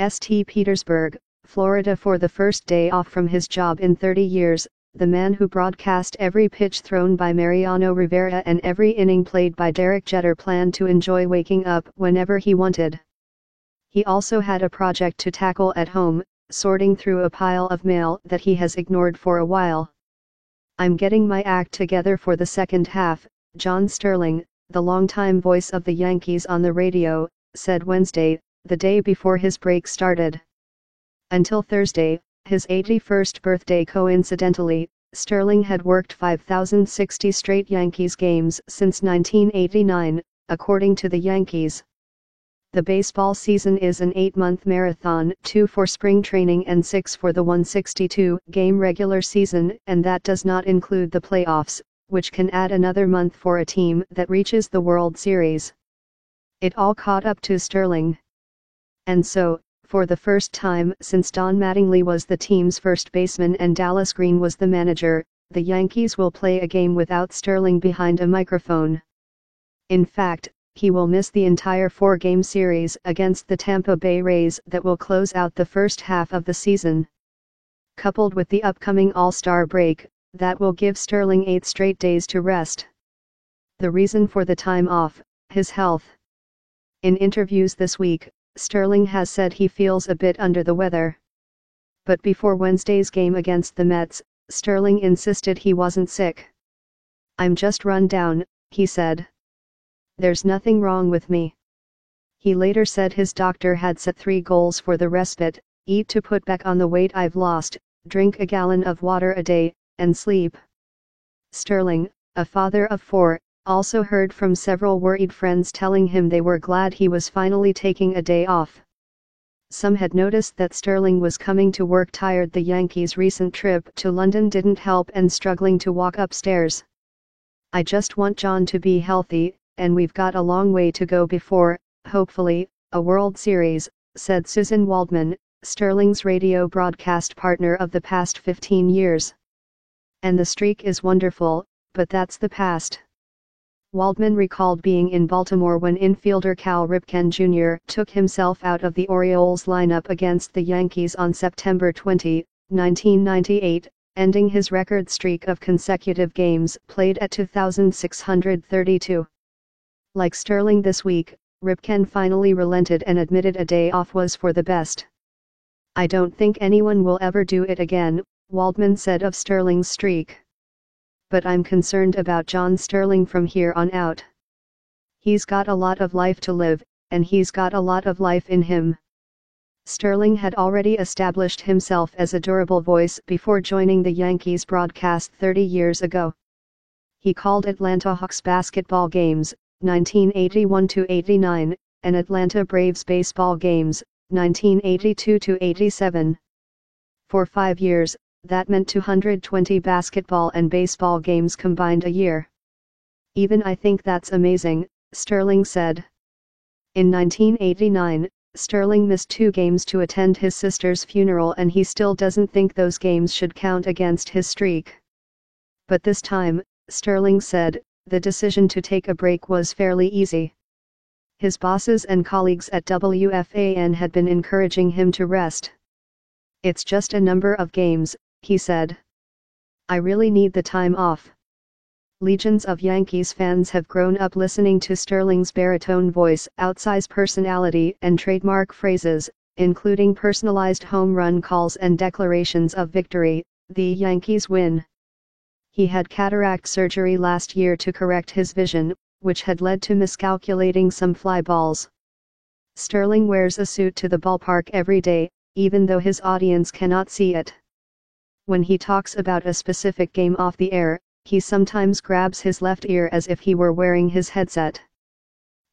St. Petersburg, Florida. For the first day off from his job in 30 years, the man who broadcast every pitch thrown by Mariano Rivera and every inning played by Derek Jeter planned to enjoy waking up whenever he wanted. He also had a project to tackle at home, sorting through a pile of mail that he has ignored for a while. "I'm getting my act together for the second half," John Sterling, the longtime voice of the Yankees on the radio, said Wednesday, the day before his break started. Until Thursday, his 81st birthday. Coincidentally, Sterling had worked 5,060 straight Yankees games since 1989, according to the Yankees. The baseball season is an 8-month marathon, 2 for spring training and 6 for the 162-game regular season, and that does not include the playoffs, which can add another month for a team that reaches the World Series. It all caught up to Sterling. And so, for the first time since Don Mattingly was the team's first baseman and Dallas Green was the manager, the Yankees will play a game without Sterling behind a microphone. In fact, he will miss the entire 4-game series against the Tampa Bay Rays that will close out the first half of the season. Coupled with the upcoming All-Star break, that will give Sterling 8 straight days to rest. The reason for the time off: his health. In interviews this week, Sterling has said he feels a bit under the weather. But before Wednesday's game against the Mets, Sterling insisted he wasn't sick. "I'm just run down," he said. "There's nothing wrong with me." He later said his doctor had set 3 goals for the respite: eat to put back on the weight I've lost, drink a gallon of water a day, and sleep. Sterling, a father of 4, also heard from several worried friends telling him they were glad he was finally taking a day off. Some had noticed that Sterling was coming to work tired. The Yankees' recent trip to London didn't help and struggling to walk upstairs. "I just want John to be healthy, and we've got a long way to go before, hopefully, a World Series," said Susan Waldman, Sterling's radio broadcast partner of the past 15 years. "And the streak is wonderful, but that's the past." Waldman recalled being in Baltimore when infielder Cal Ripken Jr. took himself out of the Orioles lineup against the Yankees on September 20, 1998, ending his record streak of consecutive games played at 2,632. Like Sterling this week, Ripken finally relented and admitted a day off was for the best. "I don't think anyone will ever do it again," Waldman said of Sterling's streak. "But I'm concerned about John Sterling from here on out. He's got a lot of life to live, and he's got a lot of life in him." Sterling had already established himself as a durable voice before joining the Yankees broadcast 30 years ago. He called Atlanta Hawks basketball games, 1981-89, and Atlanta Braves baseball games, 1982-87. For 5 years, that meant 220 basketball and baseball games combined a year. "Even I think that's amazing," Sterling said. In 1989, Sterling missed 2 games to attend his sister's funeral, and he still doesn't think those games should count against his streak. But this time, Sterling said, the decision to take a break was fairly easy. His bosses and colleagues at WFAN had been encouraging him to rest. "It's just a number of games," he said. "I really need the time off." Legions of Yankees fans have grown up listening to Sterling's baritone voice, outsized personality, and trademark phrases, including personalized home run calls and declarations of victory. "The Yankees win." He had cataract surgery last year to correct his vision, which had led to miscalculating some fly balls. Sterling wears a suit to the ballpark every day, even though his audience cannot see it. When he talks about a specific game off the air, he sometimes grabs his left ear as if he were wearing his headset.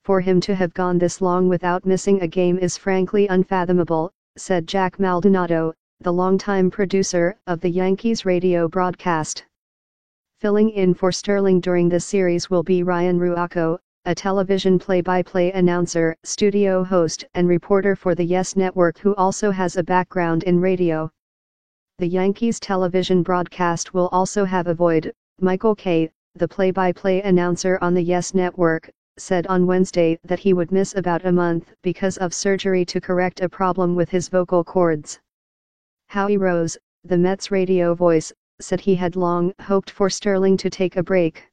"For him to have gone this long without missing a game is frankly unfathomable," said Jack Maldonado, the longtime producer of the Yankees radio broadcast. Filling in for Sterling during this series will be Ryan Ruocco, a television play-by-play announcer, studio host, and reporter for the Yes Network who also has a background in radio. The Yankees television broadcast will also have a void. Michael Kay, the play-by-play announcer on the Yes Network, said on Wednesday that he would miss about a month because of surgery to correct a problem with his vocal cords. Howie Rose, the Mets radio voice, said he had long hoped for Sterling to take a break.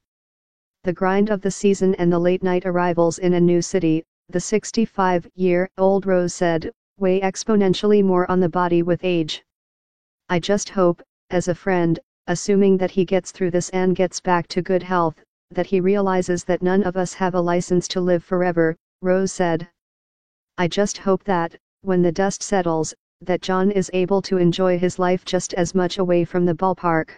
The grind of the season and the late-night arrivals in a new city, the 65-year-old Rose said, weigh exponentially more on the body with age. I just hope, as a friend, assuming that he gets through this and gets back to good health, that he realizes that none of us have a license to live forever, Rose said. I just hope that, when the dust settles, that John is able to enjoy his life just as much away from the ballpark.